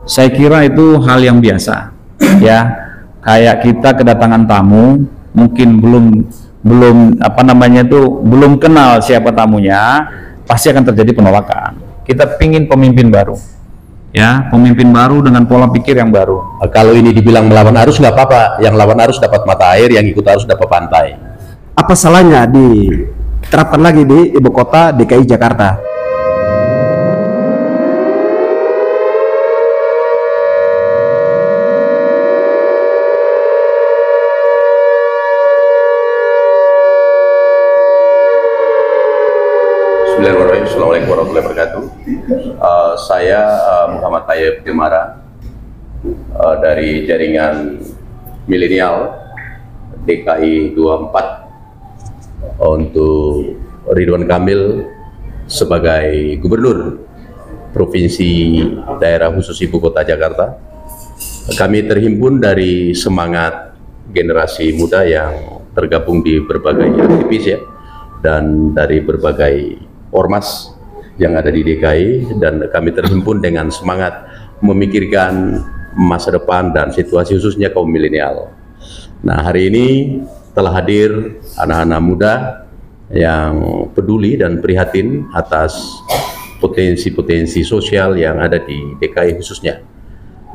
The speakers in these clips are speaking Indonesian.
Saya kira itu hal yang biasa, ya. Kayak kita kedatangan tamu, mungkin belum belum kenal siapa tamunya, pasti akan terjadi penolakan. Kita pingin pemimpin baru, ya, pemimpin baru dengan pola pikir yang baru. Kalau ini dibilang melawan arus nggak apa-apa, yang lawan arus dapat mata air, yang ikut arus dapat pantai. Apa salahnya diterapkan lagi di ibu kota DKI Jakarta? Assalamualaikum warahmatullahi wabarakatuh. Saya Muhammad Tayyib Demara dari jaringan milenial DKI 24 untuk Ridwan Kamil sebagai Gubernur Provinsi Daerah Khusus Ibu Kota Jakarta. Kami terhimpun dari semangat generasi muda yang tergabung di berbagai aktivis, ya, dan dari berbagai ormas yang ada di DKI, dan kami terhimpun dengan semangat memikirkan masa depan dan situasi khususnya kaum milenial. Nah, hari ini telah hadir anak-anak muda yang peduli dan prihatin atas potensi-potensi sosial yang ada di DKI khususnya.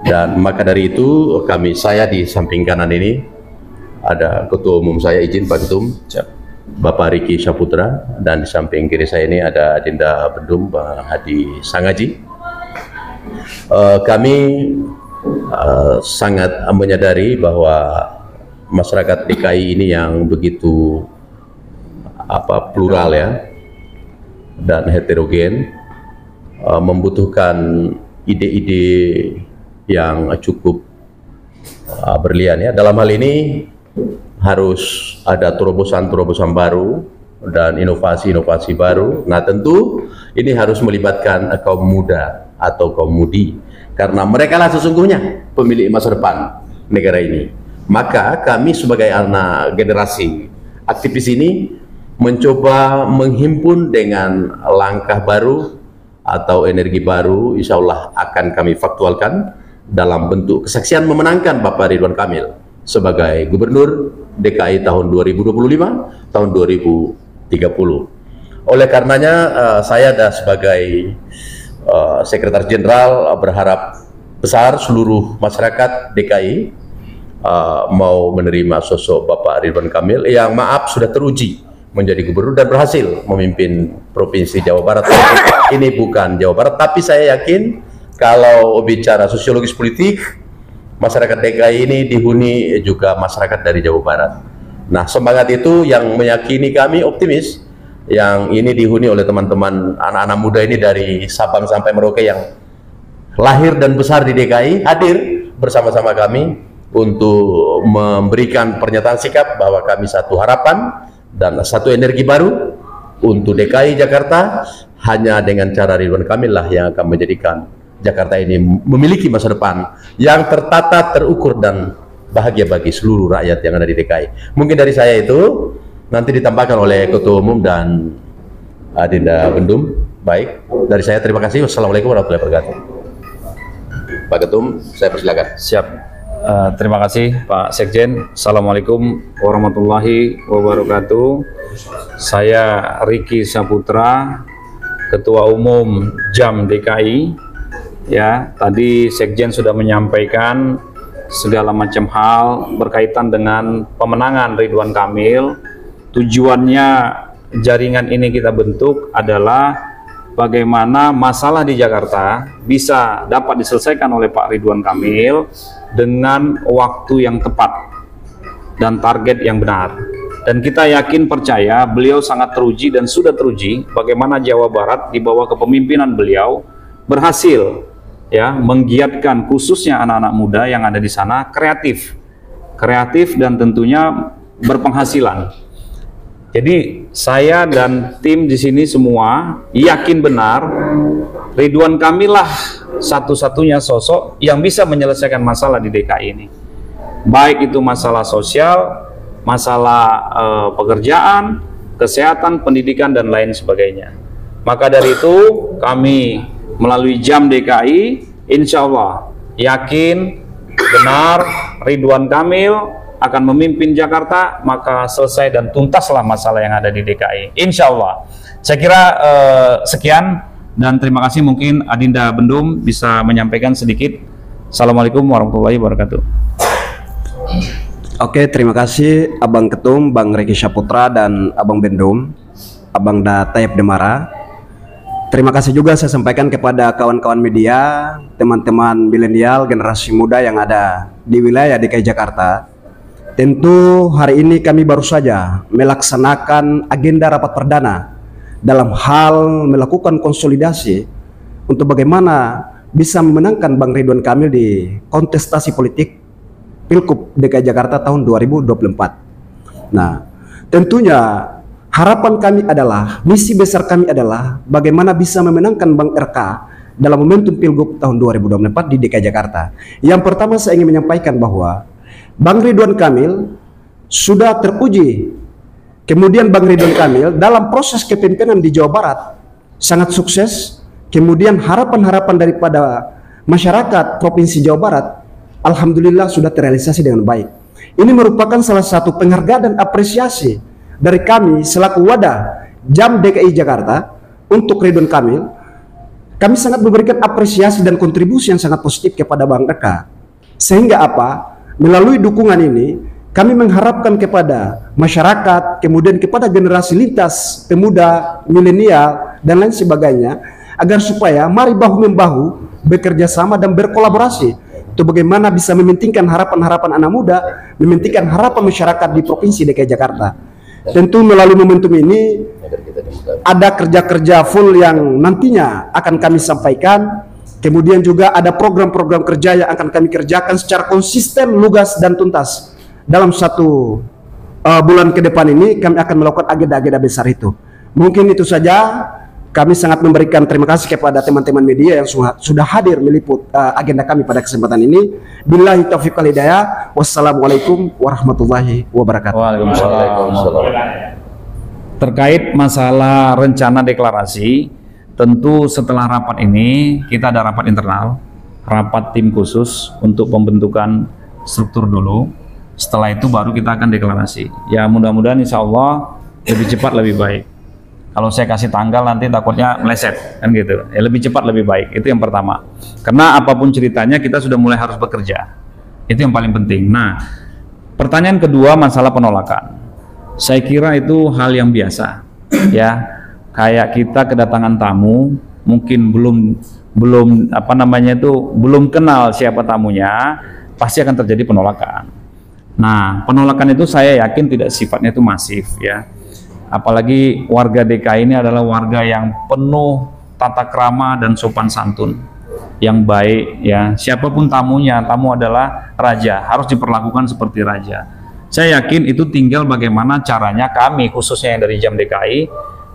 Dan maka dari itu saya di samping kanan ini ada Ketua Umum saya, izin Pak Ketum, Bapak Riki Saputra, dan di samping kiri saya ini ada Adinda Bendum, Bang Hadi Sangaji. Kami sangat menyadari bahwa masyarakat DKI ini yang begitu plural, ya, dan heterogen, membutuhkan ide-ide yang cukup berlian, ya. Dalam hal ini harus ada terobosan-terobosan baru dan inovasi-inovasi baru. Nah, tentu ini harus melibatkan kaum muda atau kaum mudi, karena mereka lah sesungguhnya pemilik masa depan negara ini. Maka kami sebagai anak generasi aktivis ini mencoba menghimpun dengan langkah baru atau energi baru, insya Allah akan kami faktualkan dalam bentuk kesaksian memenangkan Bapak Ridwan Kamil sebagai Gubernur DKI tahun 2025 tahun 2030. Oleh karenanya saya sebagai Sekretaris Jenderal berharap besar seluruh masyarakat DKI mau menerima sosok Bapak Ridwan Kamil yang sudah teruji menjadi gubernur dan berhasil memimpin Provinsi Jawa Barat. Ini bukan Jawa Barat, tapi saya yakin kalau bicara sosiologis politik, masyarakat DKI ini dihuni juga masyarakat dari Jawa Barat. Nah, semangat itu yang meyakini kami optimis, yang ini dihuni oleh teman-teman anak-anak muda ini dari Sabang sampai Merauke yang lahir dan besar di DKI, hadir bersama-sama kami untuk memberikan pernyataan sikap bahwa kami satu harapan dan satu energi baru untuk DKI Jakarta. Hanya dengan cara Ridwan Kamil lah yang akan menjadikan Jakarta ini memiliki masa depan yang tertata, terukur, dan bahagia bagi seluruh rakyat yang ada di DKI. Mungkin dari saya itu, nanti ditambahkan oleh Ketua Umum dan Adinda Bendum. Baik, dari saya terima kasih. Wassalamualaikum warahmatullahi wabarakatuh. Pak Ketum, saya persilakan. Siap. Terima kasih Pak Sekjen. Assalamualaikum warahmatullahi wabarakatuh. Saya Riki Saputra, Ketua Umum JAM DKI. Ya, tadi Sekjen sudah menyampaikan segala macam hal berkaitan dengan pemenangan Ridwan Kamil. Tujuannya jaringan ini kita bentuk adalah bagaimana masalah di Jakarta bisa dapat diselesaikan oleh Pak Ridwan Kamil dengan waktu yang tepat dan target yang benar. Dan kita yakin percaya beliau sangat teruji dan sudah teruji bagaimana Jawa Barat di bawah kepemimpinan beliau berhasil, ya, menggiatkan khususnya anak-anak muda yang ada di sana kreatif dan tentunya berpenghasilan. Jadi saya dan tim di sini semua yakin benar Ridwan Kamil lah satu-satunya sosok yang bisa menyelesaikan masalah di DKI ini. Baik itu masalah sosial, masalah pekerjaan, kesehatan, pendidikan, dan lain sebagainya. Maka dari itu kami melalui JAM DKI insya Allah yakin benar Ridwan Kamil akan memimpin Jakarta, maka selesai dan tuntaslah masalah yang ada di DKI. Insya Allah. Saya kira sekian dan terima kasih. Mungkin Adinda Bendum bisa menyampaikan sedikit. Assalamualaikum warahmatullahi wabarakatuh. Oke, terima kasih Abang Ketum, Bang Riki Saputra dan Abang Bendum, Abang Da Tayyip Demara. Terima kasih juga saya sampaikan kepada kawan-kawan media, teman-teman milenial, generasi muda yang ada di wilayah DKI Jakarta. Tentu hari ini kami baru saja melaksanakan agenda rapat perdana dalam hal melakukan konsolidasi untuk bagaimana bisa memenangkan Bang Ridwan Kamil di kontestasi politik Pilgub DKI Jakarta tahun 2024. Nah, tentunya harapan kami adalah, misi besar kami adalah bagaimana bisa memenangkan Bang RK dalam momentum Pilgub tahun 2024 di DKI Jakarta. Yang pertama saya ingin menyampaikan bahwa Bang Ridwan Kamil sudah teruji. Kemudian Bang Ridwan Kamil dalam proses kepemimpinan di Jawa Barat sangat sukses. Kemudian harapan-harapan daripada masyarakat Provinsi Jawa Barat alhamdulillah sudah terrealisasi dengan baik. Ini merupakan salah satu penghargaan dan apresiasi dari kami selaku wadah JAM DKI Jakarta untuk Ridwan Kamil. Kami sangat memberikan apresiasi dan kontribusi yang sangat positif kepada Bang RK. Sehingga apa? Melalui dukungan ini, kami mengharapkan kepada masyarakat, kemudian kepada generasi lintas, pemuda, milenial, dan lain sebagainya, agar supaya mari bahu-membahu bekerja sama dan berkolaborasi untuk bagaimana bisa mementingkan harapan-harapan anak muda, mementingkan harapan masyarakat di Provinsi DKI Jakarta. Tentu melalui momentum ini ada kerja-kerja full yang nantinya akan kami sampaikan. Kemudian juga ada program-program kerja yang akan kami kerjakan secara konsisten, lugas, dan tuntas. Dalam 1 bulan ke depan ini kami akan melakukan agenda-agenda besar itu. Mungkin itu saja. Kami sangat memberikan terima kasih kepada teman-teman media yang sudah hadir meliput agenda kami pada kesempatan ini. Billahi taufiq wal hidayah. Wassalamualaikum warahmatullahi wabarakatuh. Waalaikumsalam. Terkait masalah rencana deklarasi, tentu setelah rapat ini kita ada rapat internal, rapat tim khusus untuk pembentukan struktur dulu. Setelah itu baru kita akan deklarasi. Ya mudah-mudahan insya Allah lebih cepat lebih baik. Kalau saya kasih tanggal nanti takutnya meleset kan gitu. Ya lebih cepat lebih baik. Itu yang pertama. Karena apapun ceritanya kita sudah mulai harus bekerja. Itu yang paling penting. Nah, pertanyaan kedua masalah penolakan. Saya kira itu hal yang biasa. Ya, kayak kita kedatangan tamu, mungkin belum belum kenal siapa tamunya, pasti akan terjadi penolakan. Nah, penolakan itu saya yakin tidak sifatnya itu masif ya. Apalagi warga DKI ini adalah warga yang penuh tata krama dan sopan santun yang baik ya. Siapapun tamunya, tamu adalah raja, harus diperlakukan seperti raja. Saya yakin itu tinggal bagaimana caranya kami khususnya yang dari JAM DKI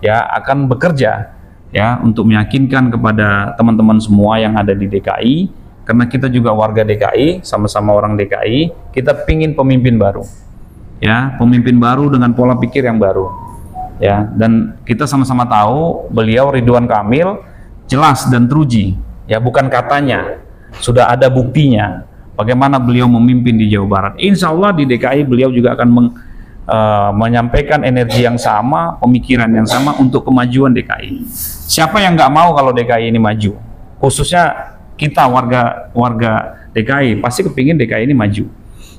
ya akan bekerja ya untuk meyakinkan kepada teman-teman semua yang ada di DKI, karena kita juga warga DKI, sama-sama orang DKI, kita pingin pemimpin baru ya, pemimpin baru dengan pola pikir yang baru. Ya, dan kita sama-sama tahu beliau Ridwan Kamil jelas dan teruji ya, bukan katanya, sudah ada buktinya bagaimana beliau memimpin di Jawa Barat. Insya Allah di DKI beliau juga akan menyampaikan energi yang sama, pemikiran yang sama untuk kemajuan DKI. Siapa yang nggak mau kalau DKI ini maju, khususnya kita warga DKI pasti kepingin DKI ini maju.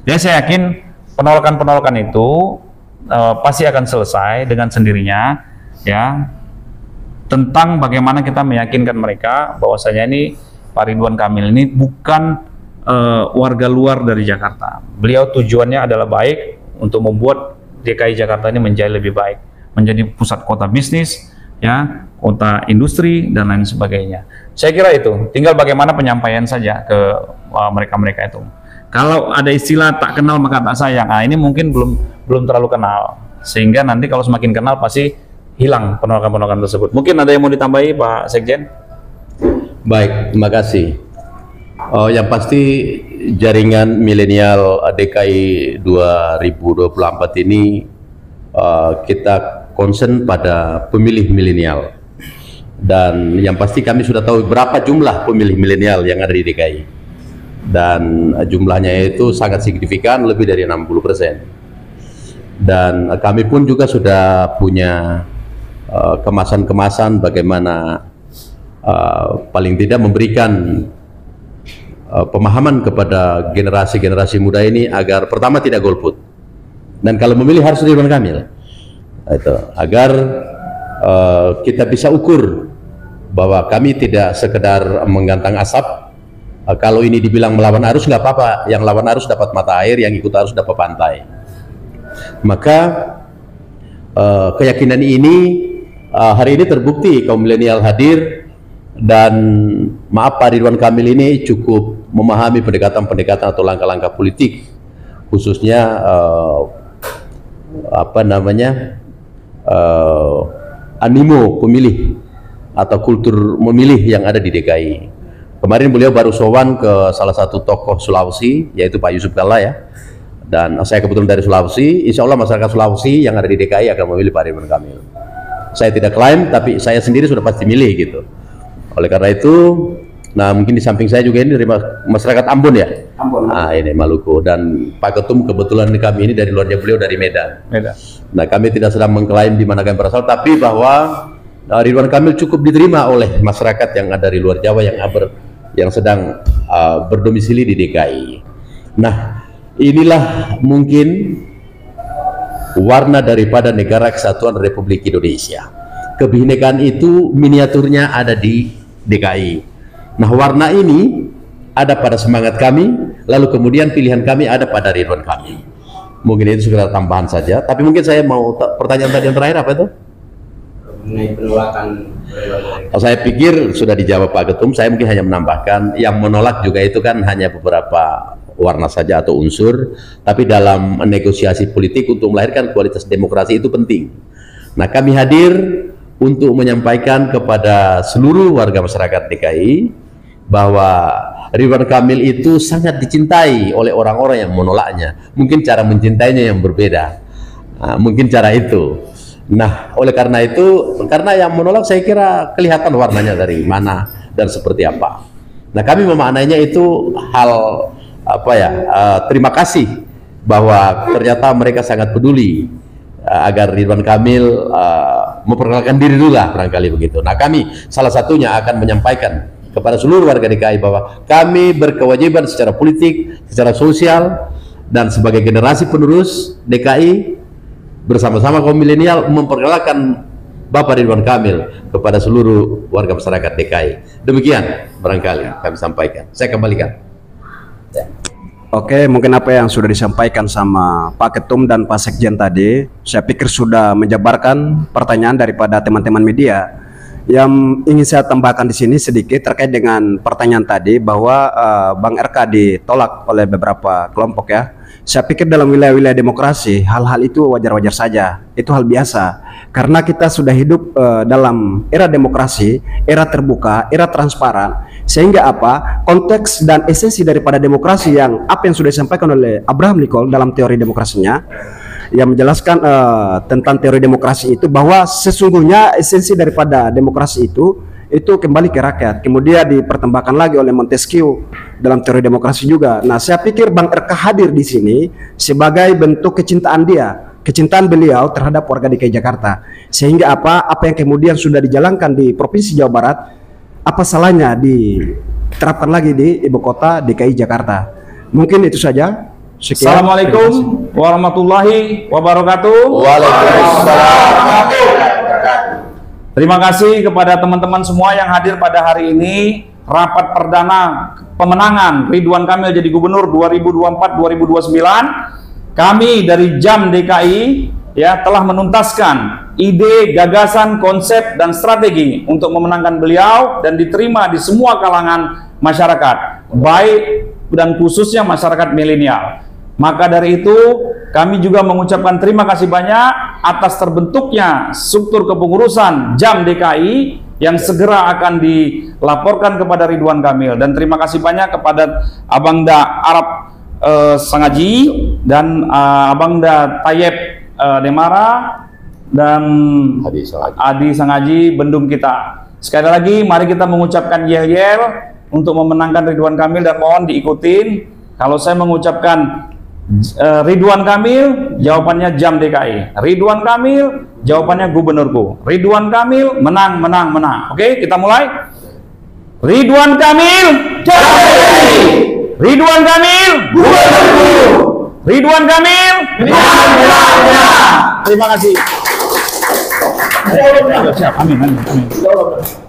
Jadi saya yakin penolakan itu pasti akan selesai dengan sendirinya ya, tentang bagaimana kita meyakinkan mereka bahwasanya ini Pak Ridwan Kamil ini bukan warga luar dari Jakarta. Beliau tujuannya adalah baik untuk membuat DKI Jakarta ini menjadi lebih baik, menjadi pusat kota bisnis ya, kota industri dan lain sebagainya. Saya kira itu tinggal bagaimana penyampaian saja ke mereka-mereka itu. Kalau ada istilah tak kenal maka tak sayang, nah ini mungkin belum terlalu kenal, sehingga nanti kalau semakin kenal pasti hilang penolakan-penolakan tersebut. Mungkin ada yang mau ditambahi Pak Sekjen? Baik, terima kasih. Yang pasti jaringan milenial DKI 2024 ini kita concern pada pemilih milenial, dan yang pasti kami sudah tahu berapa jumlah pemilih milenial yang ada di DKI. dan jumlahnya itu sangat signifikan, lebih dari 60%. Dan kami pun juga sudah punya kemasan-kemasan bagaimana paling tidak memberikan pemahaman kepada generasi-generasi muda ini agar pertama tidak golput, dan kalau memilih harus Ridwan Kamil, itu agar kita bisa ukur bahwa kami tidak sekedar menggantang asap. Kalau ini dibilang melawan arus nggak apa-apa, yang lawan arus dapat mata air, yang ikut arus dapat pantai. Maka keyakinan ini hari ini terbukti kaum milenial hadir, dan maaf, Pak Ridwan Kamil ini cukup memahami pendekatan-pendekatan atau langkah-langkah politik, khususnya animo pemilih atau kultur memilih yang ada di DKI. Kemarin beliau baru sowan ke salah satu tokoh Sulawesi, yaitu Pak Yusuf Kalla ya. Dan saya kebetulan dari Sulawesi, insya Allah masyarakat Sulawesi yang ada di DKI akan memilih Pak Ridwan Kamil. Saya tidak klaim, tapi saya sendiri sudah pasti milih gitu. Oleh karena itu, nah mungkin di samping saya juga ini dari masyarakat Ambon ya. Ambon. Nah ini Maluku, dan Pak Ketum kebetulan kami ini dari luarnya, beliau dari Medan. Nah kami tidak sedang mengklaim di mana kami berasal, tapi bahwa Ridwan Kamil cukup diterima oleh masyarakat yang ada di luar Jawa yang sedang berdomisili di DKI. Nah, inilah mungkin warna daripada Negara Kesatuan Republik Indonesia. Kebinekaan itu miniaturnya ada di DKI. Nah, warna ini ada pada semangat kami, lalu kemudian pilihan kami ada pada Ridwan Kamil. Mungkin itu sekedar tambahan saja, tapi mungkin saya mau pertanyaan tadi yang terakhir apa itu? Mengenai penolakan. Saya pikir sudah dijawab Pak Ketum. Saya mungkin hanya menambahkan, yang menolak juga itu kan hanya beberapa warna saja atau unsur, tapi dalam negosiasi politik untuk melahirkan kualitas demokrasi itu penting. Nah, kami hadir untuk menyampaikan kepada seluruh warga masyarakat DKI bahwa Ridwan Kamil itu sangat dicintai oleh orang-orang yang menolaknya. Mungkin cara mencintainya yang berbeda, mungkin cara itu. Nah, oleh karena itu, karena yang menolak saya kira kelihatan warnanya dari mana dan seperti apa. Nah, kami memaknainya itu hal terima kasih bahwa ternyata mereka sangat peduli agar Ridwan Kamil memperkenalkan diri dulu lah, barangkali begitu. Nah, kami salah satunya akan menyampaikan kepada seluruh warga DKI bahwa kami berkewajiban secara politik, secara sosial, dan sebagai generasi penerus DKI bersama-sama kaum milenial memperkenalkan Bapak Ridwan Kamil kepada seluruh warga masyarakat DKI. Demikian barangkali kami sampaikan. Saya kembalikan. Oke, mungkin apa yang sudah disampaikan sama Pak Ketum dan Pak Sekjen tadi, saya pikir sudah menjabarkan pertanyaan daripada teman-teman media. Yang ingin saya tambahkan di sini sedikit terkait dengan pertanyaan tadi bahwa Bang RK ditolak oleh beberapa kelompok ya. Saya pikir dalam wilayah-wilayah demokrasi hal-hal itu wajar-wajar saja, itu hal biasa. Karena kita sudah hidup dalam era demokrasi, era terbuka, era transparan, sehingga apa konteks dan esensi daripada demokrasi yang apa yang sudah disampaikan oleh Abraham Lincoln dalam teori demokrasinya, yang menjelaskan tentang teori demokrasi itu bahwa sesungguhnya esensi daripada demokrasi itu kembali ke rakyat. Kemudian dipertembakkan lagi oleh Montesquieu dalam teori demokrasi juga. Nah, saya pikir Bang RK hadir di sini sebagai bentuk kecintaan beliau terhadap warga DKI Jakarta. Sehingga apa yang kemudian sudah dijalankan di Provinsi Jawa Barat, apa salahnya diterapkan lagi di ibu kota DKI Jakarta. Mungkin itu saja. Sekian. Assalamualaikum warahmatullahi wabarakatuh. Waalaikumsalam. Terima kasih kepada teman-teman semua yang hadir pada hari ini. Rapat perdana pemenangan Ridwan Kamil jadi gubernur 2024-2029. Kami dari JAM DKI ya telah menuntaskan ide, gagasan, konsep, dan strategi untuk memenangkan beliau dan diterima di semua kalangan masyarakat, baik dan khususnya masyarakat milenial. Maka dari itu kami juga mengucapkan terima kasih banyak atas terbentuknya struktur kepengurusan JAM DKI yang segera akan dilaporkan kepada Ridwan Kamil, dan terima kasih banyak kepada Abangda Arab Sangaji dan Abangda Tayyip Demara dan Adi Sangaji Bendung kita. Sekali lagi mari kita mengucapkan yel-yel untuk memenangkan Ridwan Kamil dan mohon diikutin. Kalau saya mengucapkan Ridwan Kamil, jawabannya Jam DKI. Ridwan Kamil, jawabannya gubernurku. Ridwan Kamil, menang, menang, menang. Oke, kita mulai. Ridwan Kamil, Jam DKI. Ridwan Kamil, gubernurku. Ridwan Kamil, menang, menang, menang. Terima kasih. Siap, amin, amin, amin.